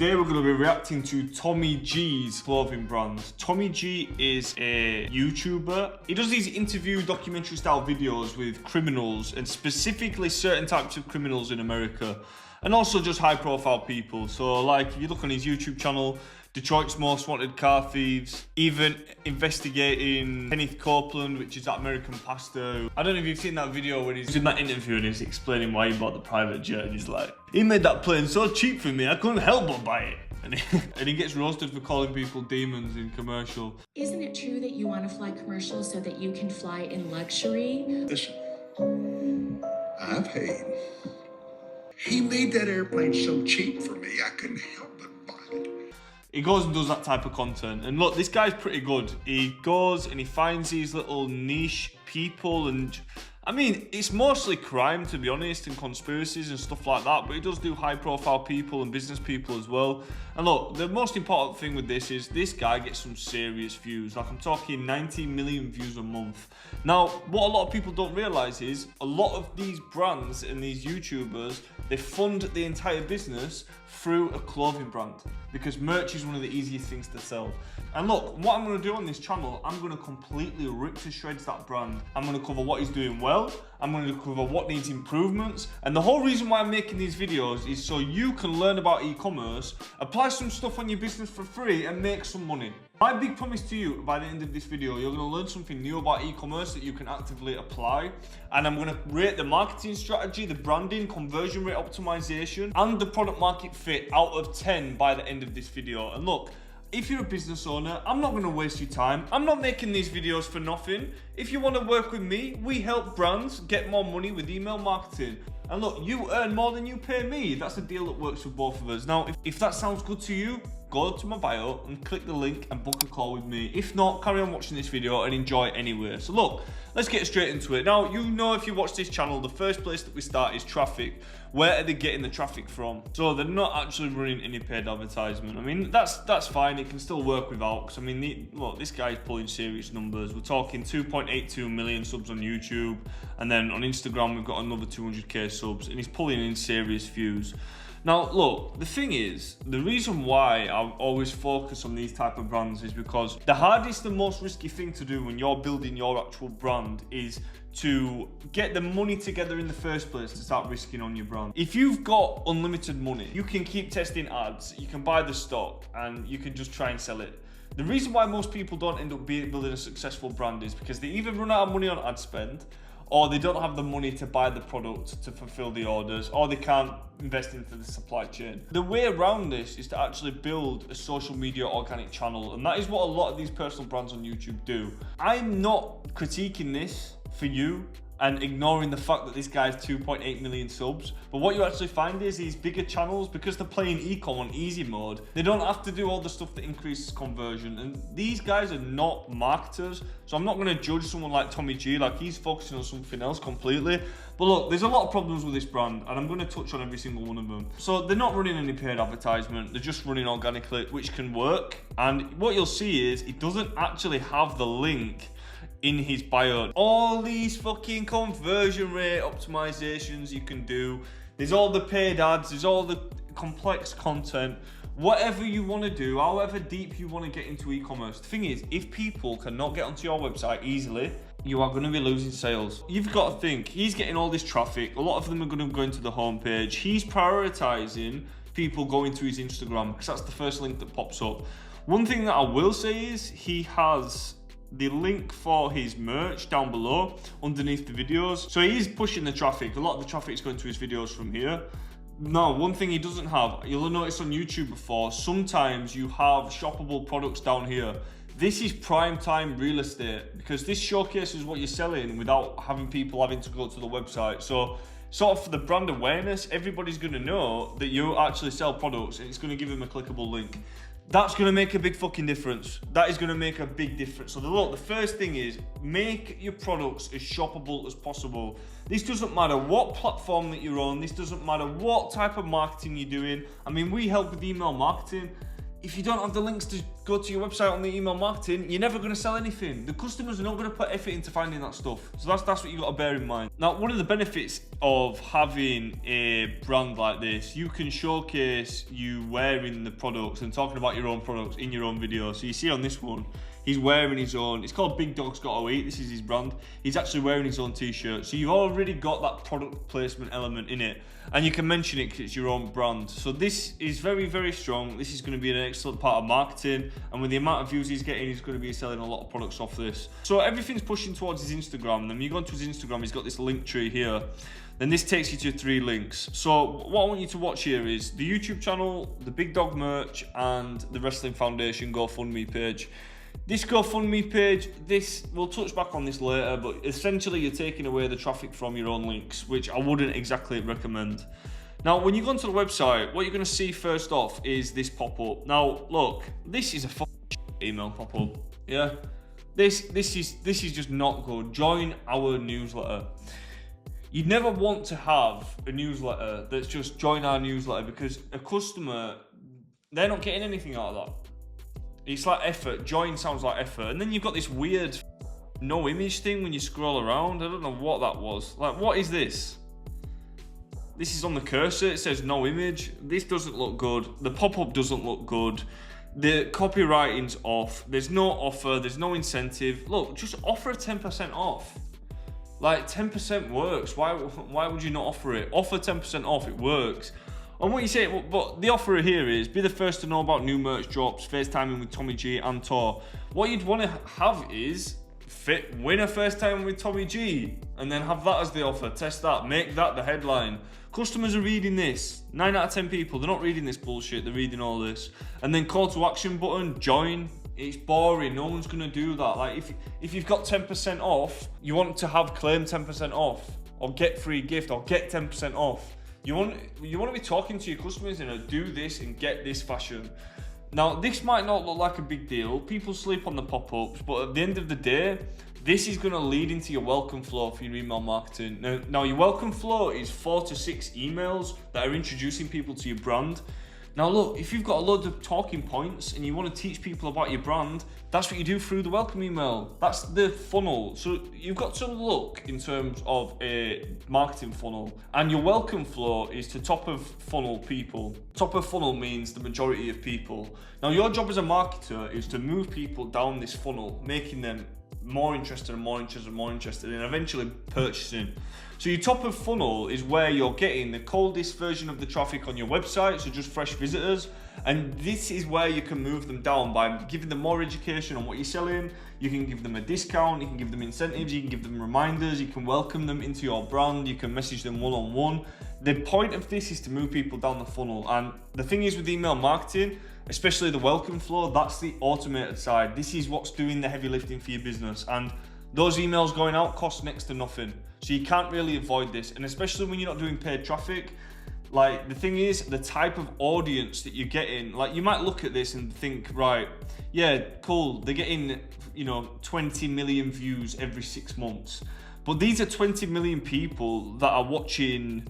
today we're going to be reacting to Tommy G's clothing brand. Tommy G is a YouTuber. He does these interview documentary style videos with criminals, and specifically certain types of criminals in America, and also just high profile people. So like if you look on his YouTube channel, Detroit's Most Wanted Car Thieves, even investigating Kenneth Copeland, which is that American pastor. I don't know if you've seen that video when he's in that interview and he's explaining why he bought the private jet, and he's like, he made that plane so cheap for me, I couldn't help but buy it. And he gets roasted for calling people demons in commercial. Isn't it true that you want to fly commercial so that you can fly in luxury? Listen, I paid. He made that airplane so cheap for me, I couldn't help but buy it. He goes and does that type of content. And look, this guy's pretty good. He goes and he finds these little niche people, and I mean, it's mostly crime, to be honest, and conspiracies and stuff like that, but he does do high profile people and business people as well. And look, the most important thing with this is this guy gets some serious views. Like I'm talking 90 million views a month. Now, what a lot of people don't realize is a lot of these brands and these YouTubers, they fund the entire business through a clothing brand, because merch is one of the easiest things to sell. And look, what I'm going to do on this channel, I'm going to completely rip to shreds that brand. I'm going to cover what he's doing well, I'm going to cover what needs improvements, and the whole reason why I'm making these videos is so you can learn about e-commerce, apply some stuff on your business for free, and make some money. My big promise to you, by the end of this video, you're going to learn something new about e-commerce that you can actively apply. And I'm going to rate the marketing strategy, the branding, conversion rate optimization, and the product market fit out of 10 by the end of this video. And look, if you're a business owner, I'm not going to waste your time. I'm not making these videos for nothing. If you want to work with me, we help brands get more money with email marketing. And look, you earn more than you pay me. That's a deal that works for both of us. Now, if that sounds good to you, go to my bio and click the link and book a call with me. If not, carry on watching this video and enjoy it anyway. So look, let's get straight into it. Now, you know, if you watch this channel, the first place that we start is traffic. Where are they getting the traffic from? So they're not actually running any paid advertisement. I mean, that's fine. It can still work without, because I mean, look, this guy's pulling serious numbers. We're talking 2.82 million subs on YouTube, and then on Instagram we've got another 200k subs, and he's pulling in serious views. Now, look, the thing is, the reason why I always focus on these type of brands is because the hardest and most risky thing to do when you're building your actual brand is to get the money together in the first place to start risking on your brand. If you've got unlimited money, you can keep testing ads, you can buy the stock, and you can just try and sell it. The reason why most people don't end up building a successful brand is because they either run out of money on ad spend, or they don't have the money to buy the product to fulfill the orders, or they can't invest into the supply chain. The way around this is to actually build a social media organic channel, and that is what a lot of these personal brands on YouTube do. I'm not critiquing this for you and ignoring the fact that this guy's 2.8 million subs. But what you actually find is these bigger channels, because they're playing ecom on easy mode, they don't have to do all the stuff that increases conversion. And these guys are not marketers. So I'm not gonna judge someone like Tommy G, like he's focusing on something else completely. But look, there's a lot of problems with this brand, and I'm gonna touch on every single one of them. So they're not running any paid advertisement, they're just running organically, which can work. And what you'll see is, it doesn't actually have the link in his bio. All these fucking conversion rate optimizations you can do, there's all the paid ads, there's all the complex content, whatever you want to do, however deep you want to get into e-commerce. The thing is, if people cannot get onto your website easily, you are going to be losing sales. You've got to think, he's getting all this traffic, a lot of them are going to go into the homepage, he's prioritizing people going to his Instagram, because that's the first link that pops up. One thing that I will say is, he has the link for his merch down below underneath the videos. So he is pushing the traffic. A lot of the traffic is going to his videos from here. Now, one thing he doesn't have, you'll notice on YouTube before, sometimes you have shoppable products down here. This is prime time real estate, because this showcases what you're selling without having people having to go to the website. So sort of for the brand awareness, everybody's going to know that you actually sell products, and it's going to give them a clickable link. That's going to make a big fucking difference. That is going to make a big difference. So look, the first thing is, make your products as shoppable as possible. This doesn't matter what platform that you're on. This doesn't matter what type of marketing you're doing. I mean, we help with email marketing. if you don't have the links to go to your website on the email marketing, you're never going to sell anything. The customers are not going to put effort into finding that stuff. So that's what you got to bear in mind. Now, one of the benefits of having a brand like this, you can showcase you wearing the products and talking about your own products in your own video. So you see on this one, he's wearing his own, it's called Big Dog's Gotta Eat, this is his brand. He's actually wearing his own t-shirt. So you've already got that product placement element in it. And you can mention it because it's your own brand. So this is very, very strong. This is going to be an excellent part of marketing. And with the amount of views he's getting, he's going to be selling a lot of products off this. So everything's pushing towards his Instagram. And when you go onto his Instagram, he's got this link tree here. Then this takes you to 3 links. So what I want you to watch here is the YouTube channel, the Big Dog merch, and the Wrestling Foundation GoFundMe page. This GoFundMe page, we'll touch back on this later, but essentially you're taking away the traffic from your own links, which I wouldn't exactly recommend. Now, when you go onto the website, what you're going to see first off is this pop-up. Now, look, this is a email pop-up, yeah? This is just not good. Join our newsletter. You'd never want to have a newsletter that's just join our newsletter, because a customer, they're not getting anything out of that. It's like effort. Join sounds like effort. And then you've got this weird no image thing when you scroll around. I don't know what that was. Like, what is this? This is on the cursor. It says no image. This doesn't look good. The pop-up doesn't look good. The copywriting's off. There's no offer. There's no incentive. Look, just offer 10% off. Like, 10% works. Why would you not offer it? Offer 10% off. It works. And what you say, but the offer here is be the first to know about new merch drops, FaceTiming with Tommy G and Tor. What you'd want to have is win a FaceTime with Tommy G, and then have that as the offer. Test that, make that the headline. Customers are reading this. 9 out of 10 people, they're not reading this bullshit, they're reading all this. And then call to action button, join. It's boring, no one's gonna do that. Like if you've got 10% off, you want to have claim 10% off, or get free gift, or get 10% off. You want to be talking to your customers in a do this and get this fashion. Now, this might not look like a big deal. People sleep on the pop-ups, but at the end of the day, this is going to lead into your welcome flow for your email marketing. Now your welcome flow is 4 to 6 emails that are introducing people to your brand. Now look, if you've got a load of talking points and you want to teach people about your brand, that's what you do through the welcome email. That's the funnel. So you've got to look in terms of a marketing funnel, and your welcome flow is to top of funnel people. Top of funnel means the majority of people. Now your job as a marketer is to move people down this funnel, making them more interested and more interested and more interested, and eventually purchasing. So your top of funnel is where you're getting the coldest version of the traffic on your website, so just fresh visitors. And this is where you can move them down by giving them more education on what you're selling. You can give them a discount, you can give them incentives, you can give them reminders, you can welcome them into your brand, you can message them one-on-one. The point of this is to move people down the funnel. And the thing is with email marketing, especially the welcome flow, that's the automated side. This is what's doing the heavy lifting for your business. And those emails going out cost next to nothing. So you can't really avoid this. And especially when you're not doing paid traffic, like the thing is, the type of audience that you're getting, like you might look at this and think, right, yeah, cool, they're getting, 20 million views every 6 months. But these are 20 million people that are watching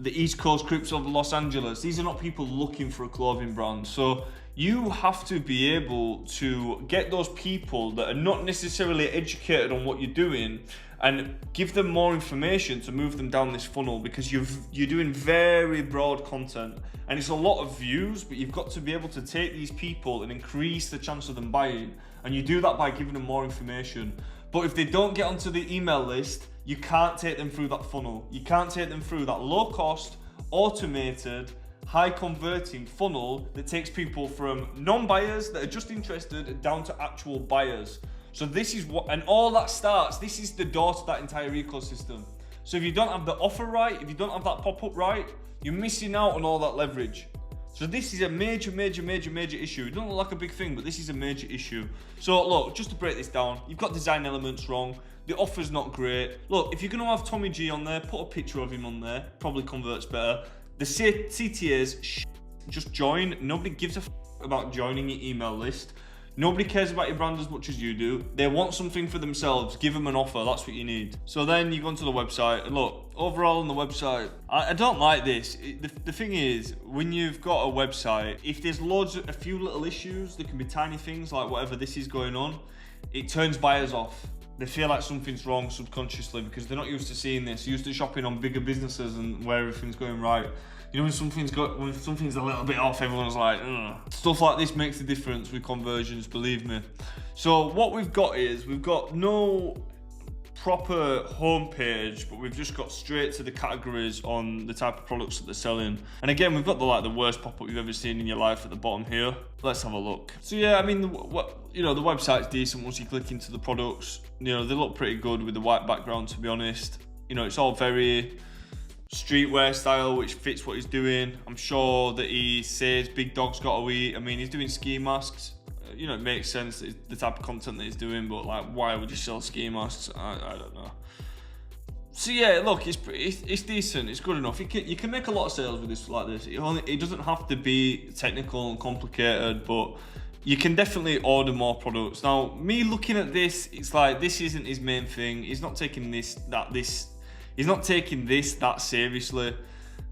the East Coast Crips of Los Angeles. These are not people looking for a clothing brand. So you have to be able to get those people that are not necessarily educated on what you're doing and give them more information to move them down this funnel, because you're doing very broad content and it's a lot of views, but you've got to be able to take these people and increase the chance of them buying. And you do that by giving them more information. But if they don't get onto the email list, you can't take them through that funnel. You can't take them through that low cost, automated, high converting funnel that takes people from non-buyers that are just interested down to actual buyers. So this is what, and all that starts, this is the door to that entire ecosystem. So if you don't have the offer right, if you don't have that pop-up right, you're missing out on all that leverage. So this is a major issue. It doesn't look like a big thing, but this is a major issue. So look, just to break this down, you've got design elements wrong. The offer's not great. Look, if you're gonna have Tommy G on there, put a picture of him on there, probably converts better. The CTAs, just join. Nobody gives a about joining your email list. Nobody cares about your brand as much as you do. They want something for themselves. Give them an offer. That's what you need. So then you go onto the website, and look, overall on the website, I don't like this. The thing is, when you've got a website, if there's a few little issues, there can be tiny things like whatever this is going on, it turns buyers off. They feel like something's wrong subconsciously because they're not used to seeing this. They're used to shopping on bigger businesses and where everything's going right. You know, when something's a little bit off, everyone's like, ugh. Stuff like this makes a difference with conversions, believe me. So what we've got is, we've got no proper homepage, but we've just got straight to the categories on the type of products that they're selling. And again, we've got the worst pop-up you've ever seen in your life at the bottom here. Let's have a look. So yeah, I mean, the website's decent once you click into the products. You know, they look pretty good with the white background, to be honest. You know, it's all very streetwear style, which fits what he's doing. I'm sure that he says big dogs gotta eat. I mean, he's doing ski masks. You know, it makes sense that the type of content that he's doing, but like, why would you sell ski masks? I don't know. So yeah, look, it's decent. It's good enough. You can make a lot of sales with this like this. It doesn't have to be technical and complicated, but you can definitely order more products. Now, me looking at this, it's like, this isn't his main thing. He's not taking this that seriously.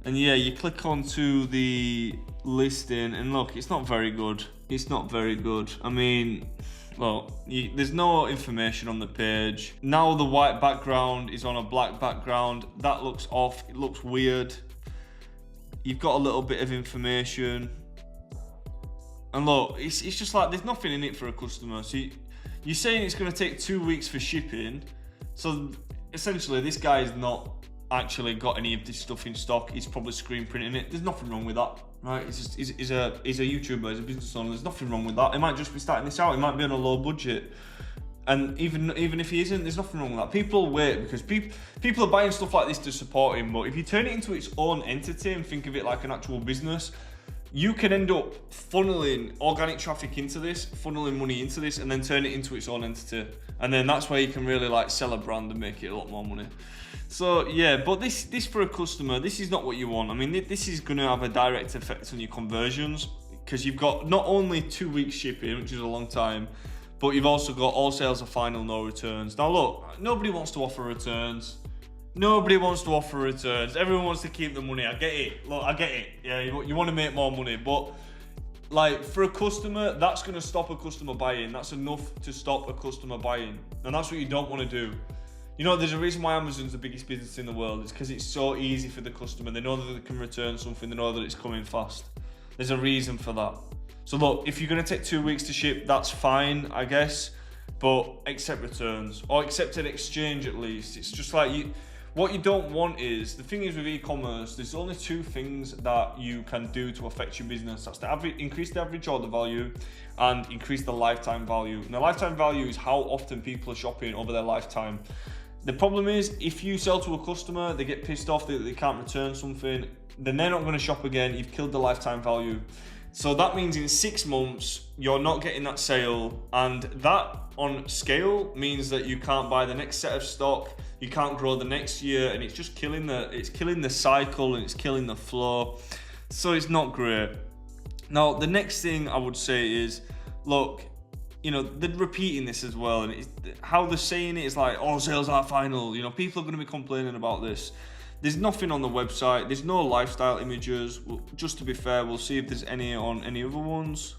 And yeah, you click onto the listing and look, it's not very good. It's not very good. I mean, well, there's no information on the page. Now the white background is on a black background. That looks off. It looks weird. You've got a little bit of information. And look, it's just like, there's nothing in it for a customer. So you're saying it's going to take 2 weeks for shipping. So essentially, this guy's not actually got any of this stuff in stock. He's probably screen printing it. There's nothing wrong with that, right? He's a YouTuber, he's a business owner. There's nothing wrong with that. He might just be starting this out. He might be on a low budget. And even if he isn't, there's nothing wrong with that. People wait because people are buying stuff like this to support him. But if you turn it into its own entity and think of it like an actual business, you can end up funneling organic traffic into this, funneling money into this, and then turn it into its own entity. And then that's where you can really like sell a brand and make it a lot more money. So yeah, but this for a customer, this is not what you want. I mean, this is going to have a direct effect on your conversions because you've got not only 2 weeks shipping, which is a long time, but you've also got all sales are final, no returns. Now look, nobody wants to offer returns. Nobody wants to offer returns. Everyone wants to keep the money. I get it. Look, I get it. Yeah, you want to make more money, but like for a customer, that's going to stop a customer buying. That's enough to stop a customer buying, and that's what you don't want to do. You know, there's a reason why Amazon's the biggest business in the world. It's because it's so easy for the customer. They know that they can return something. They know that it's coming fast. There's a reason for that. So look, if you're going to take 2 weeks to ship, that's fine, I guess. But accept returns or accept an exchange at least. It's just like what you don't want is, the thing is with e-commerce, there's only two things that you can do to affect your business. That's to increase the average order value and increase the lifetime value. And the lifetime value is how often people are shopping over their lifetime. The problem is, if you sell to a customer, they get pissed off that they can't return something, then they're not going to shop again. You've killed the lifetime value. So that means in 6 months, you're not getting that sale. And that on scale means that you can't buy the next set of stock. You can't grow the next year. And it's just killing the cycle and it's killing the flow. So it's not great. Now, the next thing I would say is, look, you know, they're repeating this as well. And how they're saying it is like, oh, sales are final. You know, people are going to be complaining about this. There's nothing on the website. There's no lifestyle images. Just to be fair, we'll see if there's any on any other ones.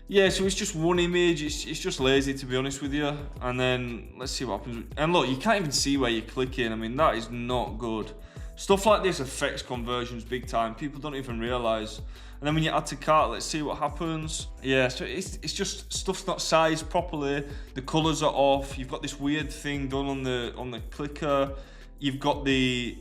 Yeah, so it's just one image. It's just lazy, to be honest with you. And then let's see what happens. And look, you can't even see where you're clicking. I mean, that is not good. Stuff like this affects conversions big time. People don't even realize. And then when you add to cart, let's see what happens. Yeah, so it's just stuff's not sized properly. The colors are off. You've got this weird thing done on the clicker. You've got the,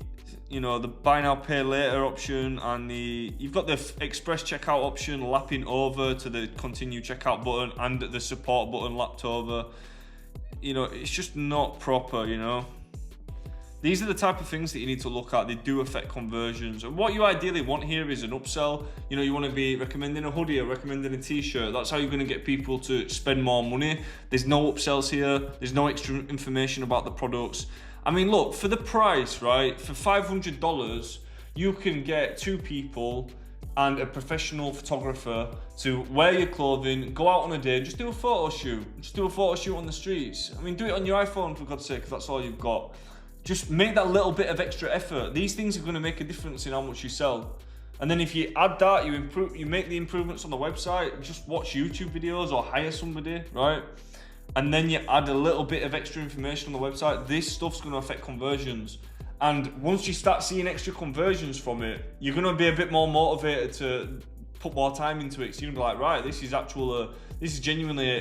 you know, the buy now pay later option, and you've got the express checkout option lapping over to the continue checkout button, and the support button lapped over. You know, it's just not proper, you know. These are the type of things that you need to look at. They do affect conversions. And what you ideally want here is an upsell. You know, you want to be recommending a hoodie or recommending a t-shirt. That's how you're going to get people to spend more money. There's no upsells here. There's no extra information about the products. I mean, look, for the price, right? For $500, you can get 2 people and a professional photographer to wear your clothing, go out on a day, just do a photo shoot. Just do a photo shoot on the streets. I mean, do it on your iPhone for God's sake, if that's all you've got. Just make that little bit of extra effort. These things are going to make a difference in how much you sell. And then if you add that, you make the improvements on the website, just watch YouTube videos or hire somebody, right? And then you add a little bit of extra information on the website, this stuff's going to affect conversions. And once you start seeing extra conversions from it, you're going to be a bit more motivated to put more time into it. So you're going to be like, right, this is genuinely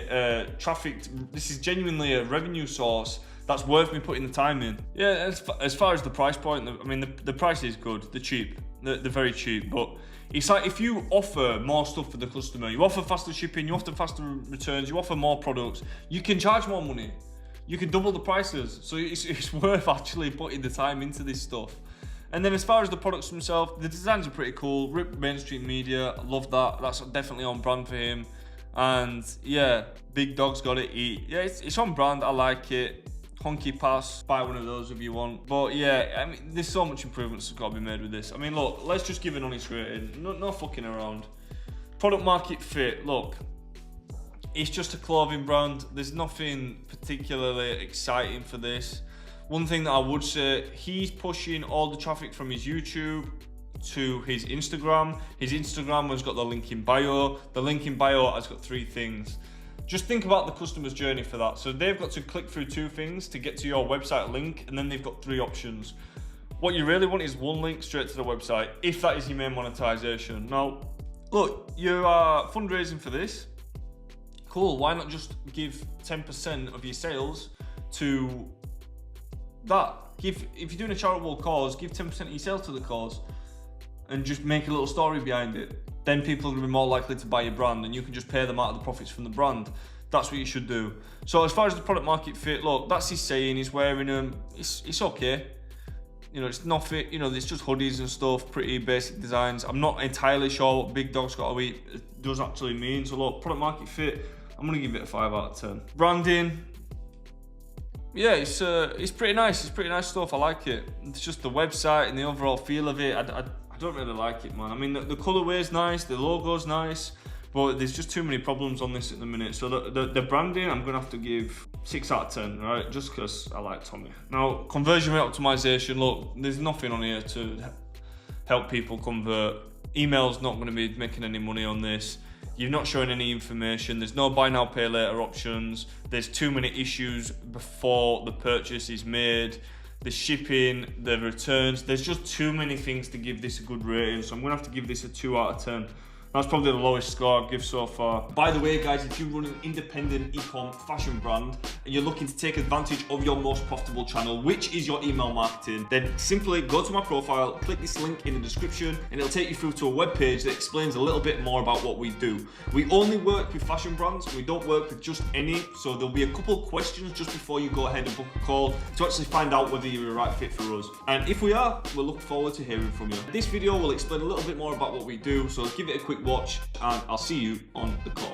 a revenue source that's worth me putting the time in. Yeah, as far as the price point, I mean, the price is good, they're cheap, they're very cheap, but it's like if you offer more stuff for the customer, you offer faster shipping, you offer faster returns, you offer more products, you can charge more money. You can double the prices. So it's worth actually putting the time into this stuff. And then as far as the products themselves, the designs are pretty cool. Ripped mainstream media, love that. That's definitely on brand for him. And yeah, Big Dog's got it. Yeah, it's on brand. I like it. Honky pass, buy one of those if you want. But yeah, I mean, there's so much improvements that's got to be made with this. I mean, look, let's just give an honest rating. No fucking around. Product market fit, look. It's just a clothing brand. There's nothing particularly exciting for this. One thing that I would say, he's pushing all the traffic from his YouTube to his Instagram. His Instagram has got the link in bio. The link in bio has got 3 things. Just think about the customer's journey for that. So they've got to click through 2 things to get to your website link, and then they've got 3 options. What you really want is 1 link straight to the website, if that is your main monetization. Now, look, you are fundraising for this. Cool, why not just give 10% of your sales to that? If you're doing a charitable cause, give 10% of your sales to the cause and just make a little story behind it. Then people are going to be more likely to buy your brand and you can just pay them out of the profits from the brand. That's what you should do. So as far as the product market fit, look, that's his saying, he's wearing them, it's okay. You know, it's nothing, you know, it's just hoodies and stuff, pretty basic designs. I'm not entirely sure what Big Dog's got to eat does actually mean. So look, product market fit, I'm gonna give it a 5 out of 10. Branding, yeah, it's pretty nice. It's pretty nice stuff. I like it. It's just the website and the overall feel of it. I don't really like it, man. I mean, the colorway's nice, the logo's nice, but there's just too many problems on this at the minute. So the branding, I'm gonna have to give 6 out of 10, right? Just because I like Tommy. Now, conversion rate optimization. Look, there's nothing on here to help people convert. Email's not gonna be making any money on this. You're not showing any information. There's no buy now, pay later options. There's too many issues before the purchase is made. The shipping, the returns. There's just too many things to give this a good rating. So I'm gonna have to give this a 2 out of 10. That's probably the lowest score I've given so far. By the way, guys, if you run an independent ecom fashion brand and you're looking to take advantage of your most profitable channel, which is your email marketing, then simply go to my profile, click this link in the description, and it'll take you through to a web page that explains a little bit more about what we do. We only work with fashion brands. We don't work with just any. So there'll be a couple questions just before you go ahead and book a call to actually find out whether you're a right fit for us. And if we are, we'll look forward to hearing from you. This video will explain a little bit more about what we do. So give it a quick watch and I'll see you on the call.